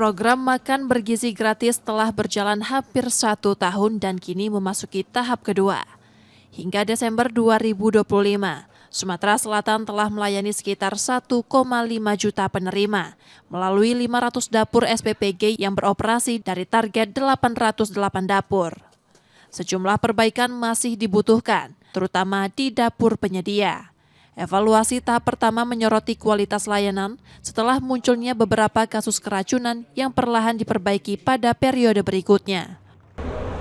Program makan bergizi gratis telah berjalan hampir 1 tahun dan kini memasuki tahap kedua. Hingga Desember 2025, Sumatera Selatan telah melayani sekitar 1,5 juta penerima melalui 500 dapur SPPG yang beroperasi dari target 808 dapur. Sejumlah perbaikan masih dibutuhkan, terutama di dapur penyedia. Evaluasi tahap pertama menyoroti kualitas layanan setelah munculnya beberapa kasus keracunan yang perlahan diperbaiki pada periode berikutnya.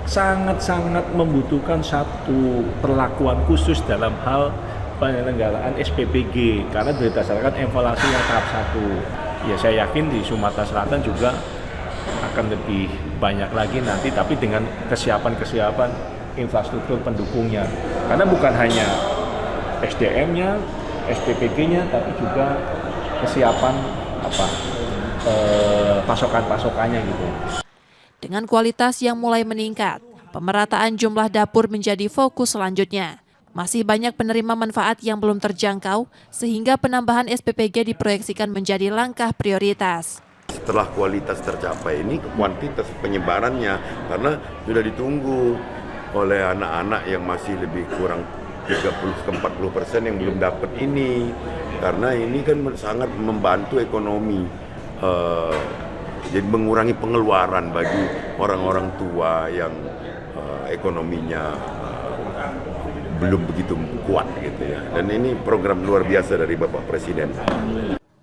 Sangat-sangat membutuhkan satu perlakuan khusus dalam hal penyelenggaraan SPPG karena berdasarkan evaluasi yang tahap 1. Ya, saya yakin di Sumatera Selatan juga akan lebih banyak lagi nanti, tapi dengan kesiapan infrastruktur pendukungnya. Karena bukan hanya SDM-nya, SPPG-nya, tapi juga kesiapan pasokan-pasokannya gitu. Dengan kualitas yang mulai meningkat, pemerataan jumlah dapur menjadi fokus selanjutnya. Masih banyak penerima manfaat yang belum terjangkau, sehingga penambahan SPPG diproyeksikan menjadi langkah prioritas. Setelah kualitas tercapai ini, kuantitas penyebarannya, karena sudah ditunggu oleh anak-anak yang masih lebih kurang 30-40% yang belum dapat ini, karena ini kan sangat membantu ekonomi, jadi mengurangi pengeluaran bagi orang-orang tua yang ekonominya belum begitu kuat gitu ya. Dan ini program luar biasa dari Bapak Presiden.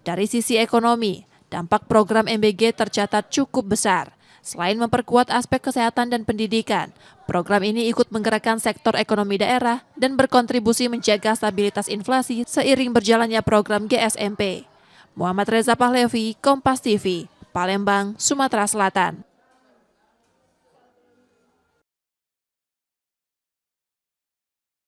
Dari sisi ekonomi, dampak program MBG tercatat cukup besar. Selain memperkuat aspek kesehatan dan pendidikan, program ini ikut menggerakkan sektor ekonomi daerah dan berkontribusi menjaga stabilitas inflasi seiring berjalannya program GSMP. Muhammad Reza Pahlevi, Kompas TV, Palembang, Sumatera Selatan.